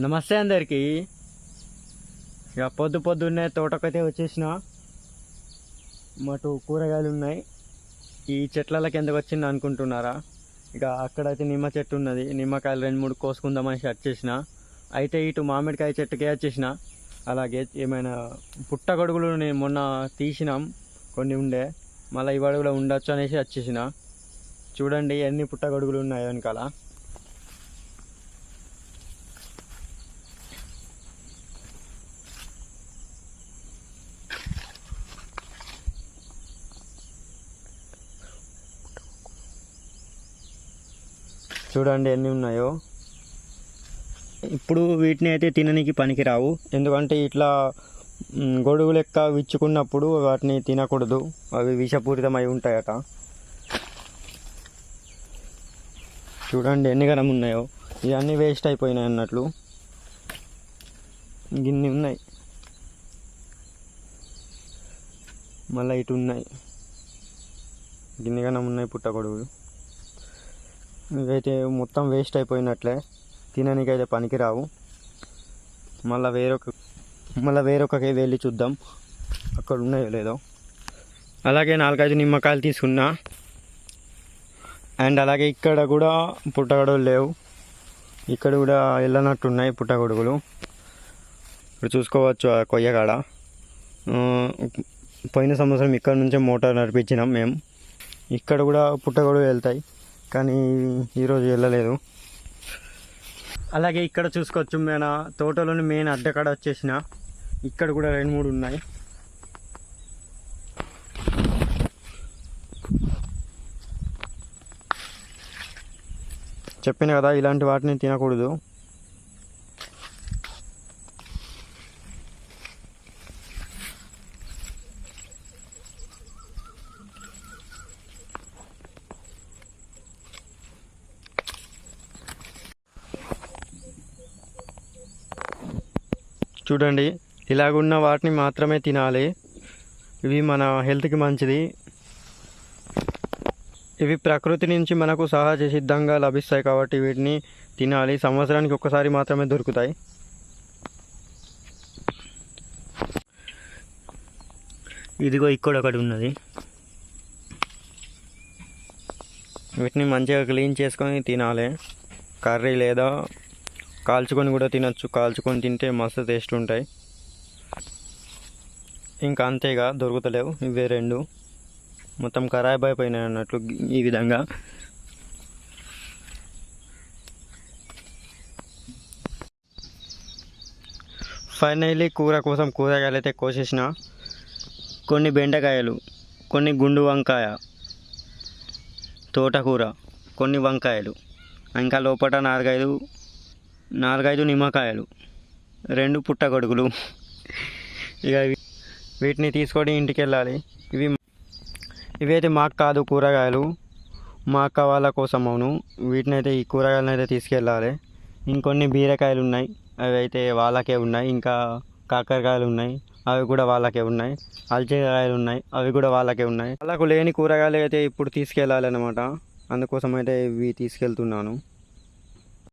నమస్తే అందరికీ. ఇక పొద్దున్నే తోటకైతే వచ్చేసిన. మటు కూరగాయలు ఉన్నాయి. ఈ చెట్లకి ఎందుకు వచ్చింది అనుకుంటున్నారా? ఇక అక్కడైతే నిమ్మ చెట్టు ఉన్నది. నిమ్మకాయలు 2-3 కోసుకుందామని వచ్చేసిన. అయితే ఇటు మామిడికాయ చెట్టుకే వచ్చేసిన. అలాగే ఏమైనా పుట్టగొడుగులు నేను మొన్న తీసినాం, కొన్ని ఉండే, మళ్ళీ ఇవాళ కూడా ఉండొచ్చు అనేసి వచ్చేసిన. చూడండి ఎన్ని పుట్టగొడుగులు ఉన్నాయో వెనకాల. చూడండి ఎన్ని ఉన్నాయో. ఇప్పుడు వీటిని అయితే తిననీకి పనికిరావు, ఎందుకంటే ఇట్లా గొడుగు లెక్క విచ్చుకున్నప్పుడు వాటిని తినకూడదు, అవి విషపూరితమై ఉంటాయట. చూడండి ఎన్ని గనం ఉన్నాయో. ఇవన్నీ వేస్ట్ అయిపోయినాయి అన్నట్లు. గిన్ని ఉన్నాయి, మళ్ళీ ఇటు ఉన్నాయి, గిన్ని గనం ఉన్నాయి పుట్టగొడుగులు. ఇవైతే మొత్తం వేస్ట్ అయిపోయినట్లే, తిననీకైతే పనికిరావు. మళ్ళీ వేరొకకి వెళ్ళి చూద్దాం అక్కడ ఉన్నాయో లేదో. అలాగే 4-5 నిమ్మకాయలు తీసుకున్నా. అండ్ అలాగే ఇక్కడ కూడా పుట్టగొడుగులు లేవు, ఇక్కడ కూడా వెళ్ళనట్టున్నాయి పుట్టగొడుగులు. ఇప్పుడు చూసుకోవచ్చు ఆ కొయ్యగాడ. పోయిన సంవత్సరం ఇక్కడ నుంచే మోటార్ నడిపించినాం మేము. ఇక్కడ కూడా పుట్టగొడుగులు వెళ్తాయి, కానీ ఈరోజు వెళ్ళలేదు. అలాగే ఇక్కడ చూసుకోవచ్చు, మన తోటలోని మెయిన్ అడ్డకాడ వచ్చేసిన. ఇక్కడ కూడా 2-3 ఉన్నాయి. చెప్పిన కదా ఇలాంటి వాటిని తినకూడదు. చూడండి ఇలాగున్న వాటిని మాత్రమే తినాలి, ఇవి మన హెల్త్కి మంచిది. ఇవి ప్రకృతి నుంచి మనకు సహజ సిద్ధంగా లభిస్తాయి కాబట్టి వీటిని తినాలి. సంవత్సరానికి ఒక్కసారి మాత్రమే దొరుకుతాయి. ఇదిగో ఇక్కడ ఒకటి ఉన్నది. వీటిని మంచిగా క్లీన్ చేసుకొని తినాలి. కర్రీ లేదా కాల్చుకొని కూడా తినచ్చు. కాల్చుకొని తింటే మస్తు టేస్ట్ ఉంటాయి. ఇంకా అంతేగా, దొరుకుతలేవు ఇవే 2. మొత్తం ఖరాబ్ అయిపోయినాయి అన్నట్లు ఈ విధంగా. ఫైనల్లీ కూర కోసం కూరగాయలు అయితే కోసేసిన. కొన్ని బెండకాయలు, కొన్ని గుండు వంకాయ, తోటకూర, కొన్ని వంకాయలు, ఇంకా లోపల 4-5 నిమ్మకాయలు, 2 పుట్టగొడుగులు. ఇక వీటిని తీసుకొని ఇంటికి వెళ్ళాలి. ఇవైతే మాకు కాదు కూరగాయలు, మా అక్క వాళ్ళ కోసం. అవును, వీటినైతే ఈ కూరగాయలను అయితే తీసుకెళ్ళాలి. ఇంకొన్ని బీరకాయలు ఉన్నాయి, అవి అయితే వాళ్ళకే ఉన్నాయి. ఇంకా కాకరకాయలు ఉన్నాయి, అవి కూడా వాళ్ళకే ఉన్నాయి. అలచికాయలు ఉన్నాయి, అవి కూడా వాళ్ళకే ఉన్నాయి. వాళ్ళకు లేని కూరగాయలు అయితే ఇప్పుడు తీసుకెళ్ళాలి అన్నమాట. అందుకోసం అయితే ఇవి తీసుకెళ్తున్నాను.